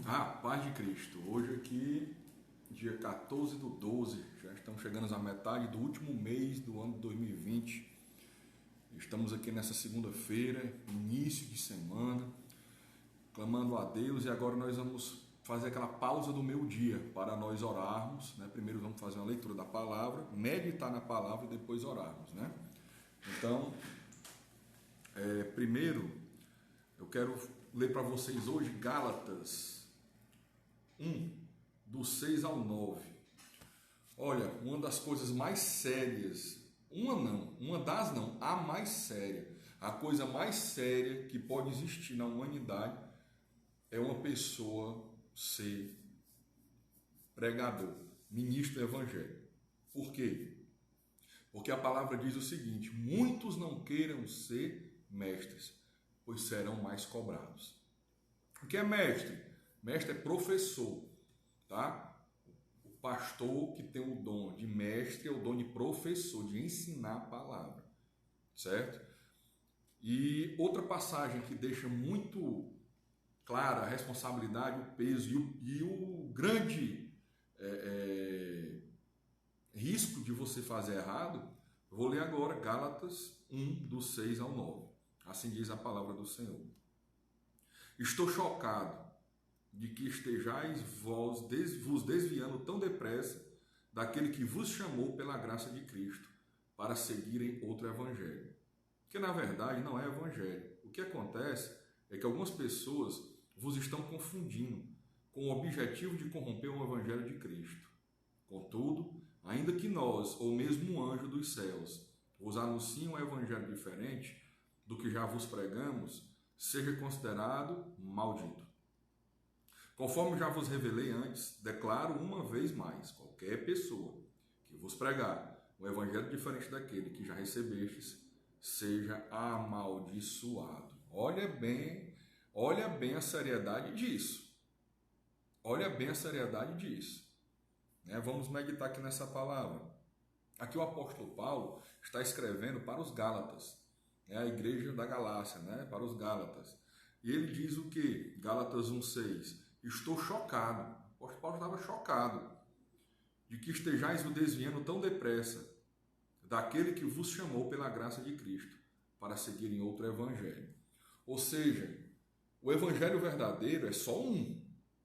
A paz de Cristo. Hoje aqui, dia 14/12, já estamos chegando à metade do último mês do ano de 2020. Estamos aqui nessa segunda-feira, início de semana, clamando a Deus, e agora nós vamos fazer aquela pausa do meio-dia para nós orarmos, né? Primeiro vamos fazer uma leitura da palavra, meditar na palavra e depois orarmos, né? Então, primeiro eu quero ler para vocês hoje Gálatas 1, do 6 ao 9. Olha, uma das coisas mais sérias, a mais séria, a coisa mais séria que pode existir na humanidade é uma pessoa ser pregador, ministro do evangelho. Por quê? Porque a palavra diz o seguinte: muitos não queiram ser mestres, pois serão mais cobrados. O que é mestre? Mestre é professor, tá? O pastor que tem o dom de mestre é o dom de professor, de ensinar a palavra, certo? E outra passagem que deixa muito clara a responsabilidade, o peso e o grande risco de você fazer errado, eu vou ler agora Gálatas 1, do 6 ao 9. Assim diz a palavra do Senhor. Estou chocado de que estejais vos desviando tão depressa daquele que vos chamou pela graça de Cristo para seguirem outro evangelho. Que na verdade não é evangelho. O que acontece é que algumas pessoas vos estão confundindo com o objetivo de corromper o evangelho de Cristo. Contudo, ainda que nós, ou mesmo um anjo dos céus, vos anuncie um evangelho diferente do que já vos pregamos, seja considerado maldito. Conforme já vos revelei antes, declaro uma vez mais: qualquer pessoa que vos pregar um evangelho diferente daquele que já recebestes, seja amaldiçoado. Olha bem a seriedade disso. Olha bem a seriedade disso. Vamos meditar aqui nessa palavra. Aqui o apóstolo Paulo está escrevendo para os Gálatas, a igreja da Galácia, para os Gálatas. E ele diz o que? Gálatas 1,6. Estou chocado. O apóstolo Paulo estava chocado de que estejais o desviando tão depressa daquele que vos chamou pela graça de Cristo para seguirem outro evangelho. Ou seja, o evangelho verdadeiro é só um.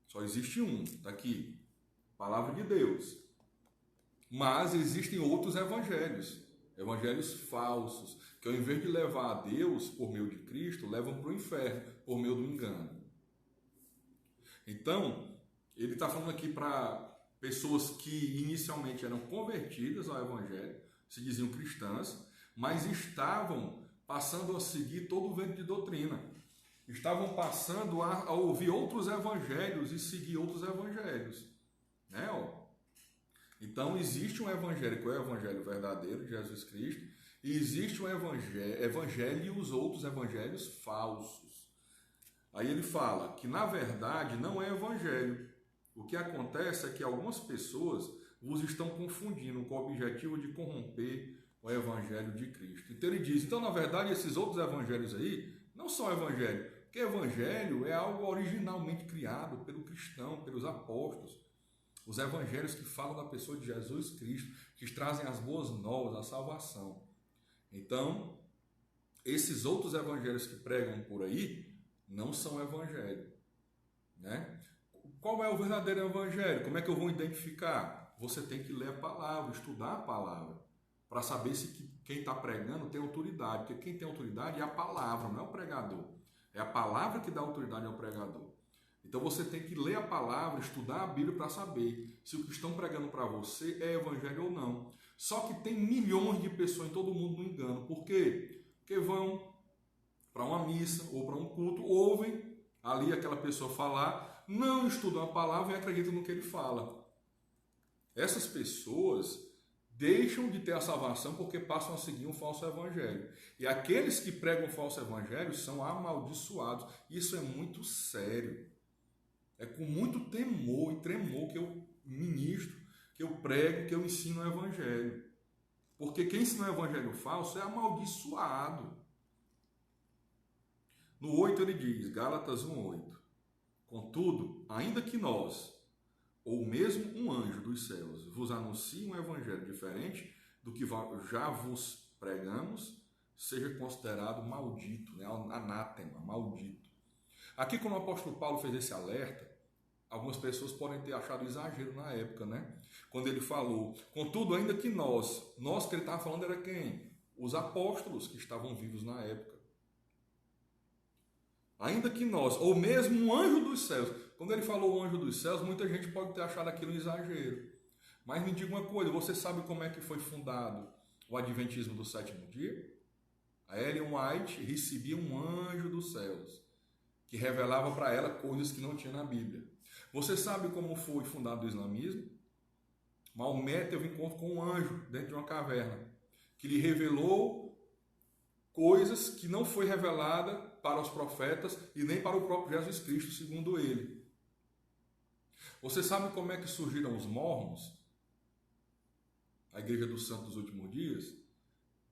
Só existe um. Está aqui. Palavra de Deus. Mas existem outros evangelhos. Evangelhos falsos, que ao invés de levar a Deus por meio de Cristo, levam para o inferno por meio do engano. Então, ele está falando aqui para pessoas que inicialmente eram convertidas ao Evangelho, se diziam cristãs, mas estavam passando a seguir todo o vento de doutrina. Estavam passando a ouvir outros evangelhos e seguir outros evangelhos. Então, existe um evangelho que é o evangelho verdadeiro de Jesus Cristo, e existe um evangelho e os outros evangelhos falsos. Aí ele fala que, na verdade, não é evangelho. O que acontece é que algumas pessoas vos estão confundindo com o objetivo de corromper o evangelho de Cristo. Então ele diz, na verdade, esses outros evangelhos aí não são evangelho, porque evangelho é algo originalmente criado pelo cristão, pelos apóstolos. Os evangelhos que falam da pessoa de Jesus Cristo, que trazem as boas novas, a salvação. Então, esses outros evangelhos que pregam por aí não são evangelho, Qual é o verdadeiro evangelho? Como é que eu vou identificar? Você tem que ler a palavra, estudar a palavra, para saber se quem está pregando tem autoridade. Porque quem tem autoridade é a palavra, não é o pregador. É a palavra que dá autoridade ao pregador. Então você tem que ler a palavra, estudar a Bíblia para saber se o que estão pregando para você é evangelho ou não. Só que tem milhões de pessoas em todo o mundo no engano. Por quê? Porque vão para uma missa ou para um culto, ouvem ali aquela pessoa falar, não estudam a palavra e acreditam no que ele fala. Essas pessoas deixam de ter a salvação porque passam a seguir um falso evangelho. E aqueles que pregam falso evangelho são amaldiçoados. Isso é muito sério. É com muito temor e tremor que eu ministro, que eu prego, que eu ensino o evangelho. Porque quem ensina o evangelho falso é amaldiçoado. No 8 ele diz, Gálatas 1:8, Contudo, ainda que nós, ou mesmo um anjo dos céus, vos anuncie um evangelho diferente do que já vos pregamos, seja considerado maldito, né? Anátema, maldito. Aqui, quando o apóstolo Paulo fez esse alerta, algumas pessoas podem ter achado exagero na época, né? Quando ele falou, contudo, ainda que nós que ele estava falando era quem? Os apóstolos que estavam vivos na época. Ainda que nós, ou mesmo um anjo dos céus. Quando ele falou o anjo dos céus, muita gente pode ter achado aquilo um exagero. Mas me diga uma coisa, você sabe como é que foi fundado o Adventismo do sétimo dia? A Ellen White recebia um anjo dos céus, que revelava para ela coisas que não tinha na Bíblia. Você sabe como foi fundado o islamismo? Maomé teve um encontro com um anjo dentro de uma caverna, que lhe revelou coisas que não foi revelada para os profetas e nem para o próprio Jesus Cristo, segundo ele. Você sabe como é que surgiram os mormons? A Igreja dos Santos dos Últimos Dias?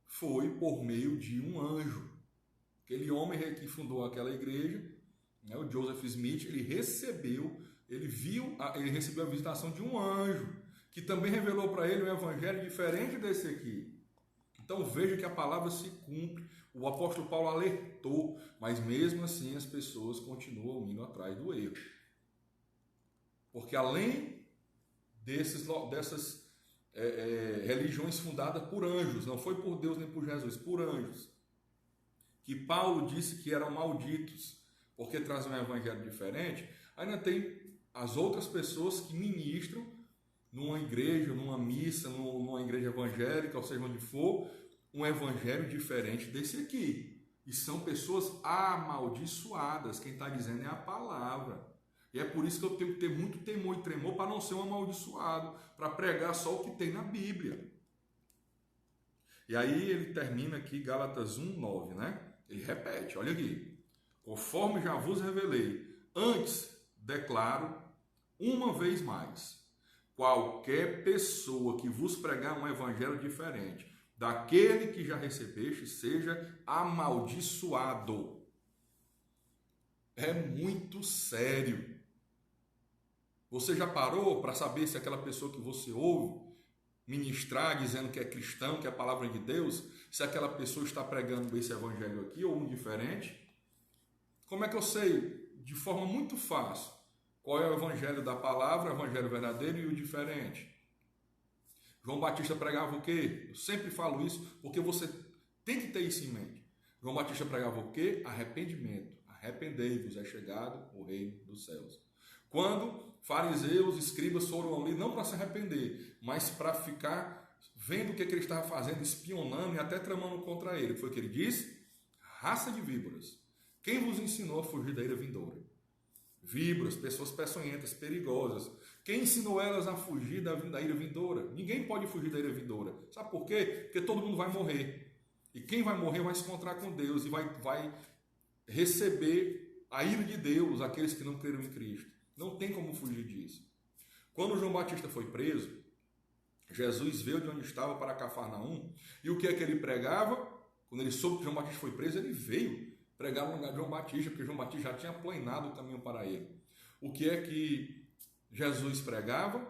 Foi por meio de um anjo. Aquele homem que fundou aquela igreja, né, o Joseph Smith, ele recebeu a visitação de um anjo, que também revelou para ele um evangelho diferente desse aqui. Então veja que a palavra se cumpre. O apóstolo Paulo alertou, mas mesmo assim as pessoas continuam indo atrás do erro. Porque além dessas religiões fundadas por anjos, não foi por Deus nem por Jesus, por anjos, que Paulo disse que eram malditos, porque trazem um evangelho diferente, ainda tem as outras pessoas que ministram numa igreja, numa missa, numa igreja evangélica, ou seja, onde for, um evangelho diferente desse aqui. E são pessoas amaldiçoadas. Quem está dizendo é a palavra. E é por isso que eu tenho que ter muito temor e tremor para não ser um amaldiçoado, para pregar só o que tem na Bíblia. E aí ele termina aqui, Gálatas 1:9, né? Ele repete, olha aqui. Conforme já vos revelei, antes declaro uma vez mais, qualquer pessoa que vos pregar um evangelho diferente daquele que já recebeste, seja amaldiçoado. É muito sério. Você já parou para saber se aquela pessoa que você ouve ministrar, dizendo que é cristão, que é a palavra de Deus, se aquela pessoa está pregando esse evangelho aqui ou um diferente? Como é que eu sei? De forma muito fácil. Qual é o evangelho da palavra, o evangelho verdadeiro e o diferente? João Batista pregava o quê? Eu sempre falo isso porque você tem que ter isso em mente. João Batista pregava o quê? Arrependimento. Arrependei-vos, é chegado o reino dos céus. Quando fariseus, escribas foram ali, não para se arrepender, mas para ficar vendo o que ele estava fazendo, espionando e até tramando contra ele. Foi o que ele disse? Raça de víboras. Quem vos ensinou a fugir da ira vindoura? Víboras, pessoas peçonhentas, perigosas. Quem ensinou elas a fugir da ira vindoura? Ninguém pode fugir da ira vindoura. Sabe por quê? Porque todo mundo vai morrer. E quem vai morrer vai se encontrar com Deus e vai receber a ira de Deus, aqueles que não creram em Cristo. Não tem como fugir disso. Quando João Batista foi preso, Jesus veio de onde estava para Cafarnaum. E o que é que ele pregava? Quando ele soube que João Batista foi preso, ele veio pregar no lugar de João Batista, porque João Batista já tinha aplanado o caminho para ele. O que é que Jesus pregava?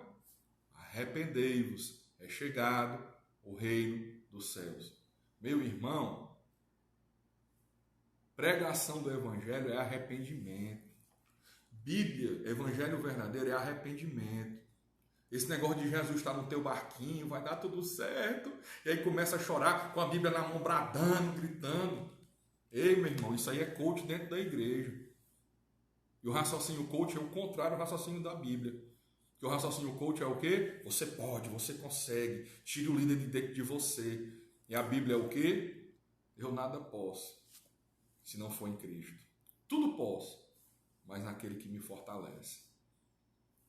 Arrependei-vos, é chegado o reino dos céus. Meu irmão, pregação do evangelho é arrependimento. Bíblia, evangelho verdadeiro é arrependimento. Esse negócio de Jesus estar no teu barquinho, vai dar tudo certo. E aí começa a chorar com a Bíblia na mão, bradando, gritando. Ei, meu irmão, isso aí é coach dentro da igreja. E o raciocínio coach é o contrário do raciocínio da Bíblia. Porque o raciocínio coach é o quê? Você pode, você consegue. Tire o líder de dentro de você. E a Bíblia é o quê? Eu nada posso, se não for em Cristo. Tudo posso, mas naquele que me fortalece.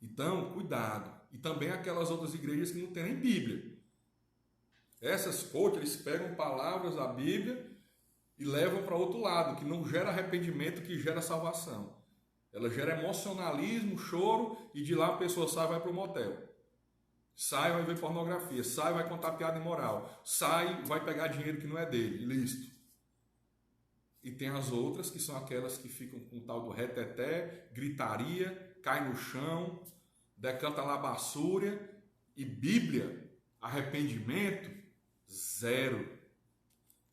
Então, cuidado. E também aquelas outras igrejas que não têm nem Bíblia. Essas coaches, eles pegam palavras da Bíblia e levam para outro lado, que não gera arrependimento, que gera salvação. Ela gera emocionalismo, choro, e de lá a pessoa sai e vai para o motel. Sai, vai ver pornografia. Sai, vai contar piada imoral. Sai, vai pegar dinheiro que não é dele. Ilícito. E tem as outras, que são aquelas que ficam com o tal do reteté, gritaria, cai no chão, decanta labassúria e Bíblia, arrependimento, zero.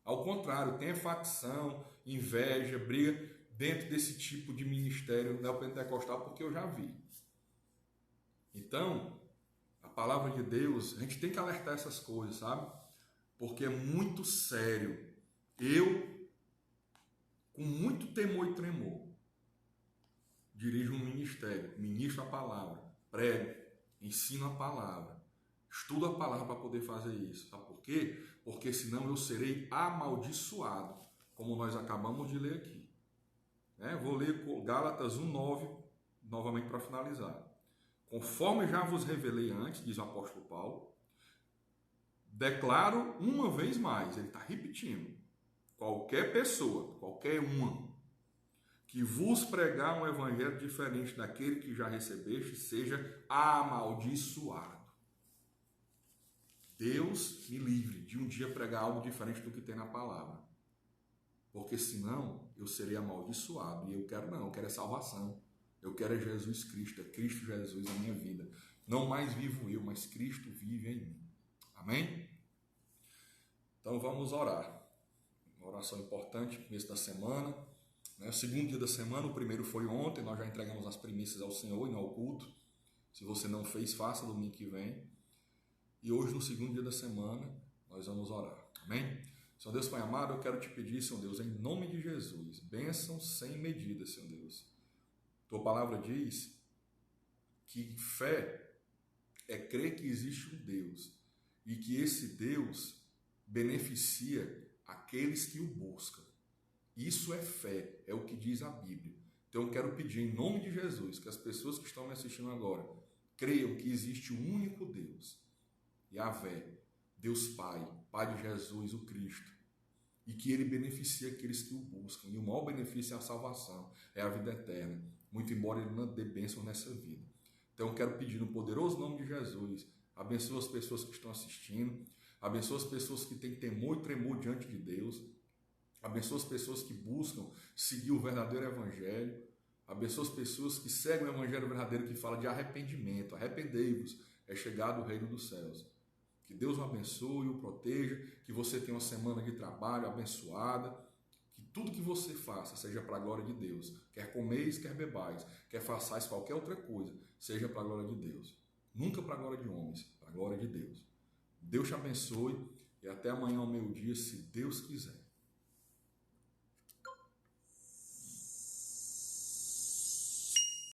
Ao contrário, tem facção, inveja, briga dentro desse tipo de ministério neopentecostal, porque eu já vi. Então, a palavra de Deus, a gente tem que alertar essas coisas, sabe? Porque é muito sério. Eu, com muito temor e tremor, dirijo um ministério, ministro a palavra, prego, ensino a palavra, estudo a palavra para poder fazer isso. Sabe por quê? Porque senão eu serei amaldiçoado, como nós acabamos de ler aqui. Vou ler Gálatas 1:9 novamente para finalizar. Conforme já vos revelei antes, diz o apóstolo Paulo, declaro uma vez mais, ele está repetindo, qualquer pessoa, qualquer uma, que vos pregar um evangelho diferente daquele que já recebeste, seja amaldiçoado. Deus me livre de um dia pregar algo diferente do que tem na palavra. Porque senão eu serei amaldiçoado. E eu quero não, eu quero é salvação. Eu quero é Jesus Cristo, é Cristo Jesus na minha vida. Não mais vivo eu, mas Cristo vive em mim. Amém? Então vamos orar. Uma oração importante, começo da semana. O segundo dia da semana, o primeiro foi ontem, nós já entregamos as primícias ao Senhor e não ao culto. Se você não fez, faça domingo que vem. E hoje, no segundo dia da semana, nós vamos orar. Amém? Senhor Deus Pai amado, eu quero te pedir, Senhor Deus, em nome de Jesus, bênção sem medida, Senhor Deus. Tua palavra diz que fé é crer que existe um Deus e que esse Deus beneficia aqueles que o buscam. Isso é fé, é o que diz a Bíblia. Então eu quero pedir em nome de Jesus que as pessoas que estão me assistindo agora creiam que existe um único Deus, Yahvé, Deus Pai, Pai de Jesus, o Cristo, e que Ele beneficia aqueles que o buscam. E o maior benefício é a salvação, é a vida eterna, muito embora Ele não dê bênção nessa vida. Então eu quero pedir no poderoso nome de Jesus, abençoa as pessoas que estão assistindo, abençoa as pessoas que têm temor e tremor diante de Deus, abençoa as pessoas que buscam seguir o verdadeiro evangelho, abençoa as pessoas que seguem o evangelho verdadeiro que fala de arrependimento. Arrependei-vos, é chegado o reino dos céus. Que Deus o abençoe e o proteja, que você tenha uma semana de trabalho abençoada, que tudo que você faça seja para a glória de Deus. Quer comeis, quer bebais, quer façais qualquer outra coisa, seja para a glória de Deus. Nunca para a glória de homens, para a glória de Deus. Deus te abençoe e até amanhã ao meio-dia, se Deus quiser.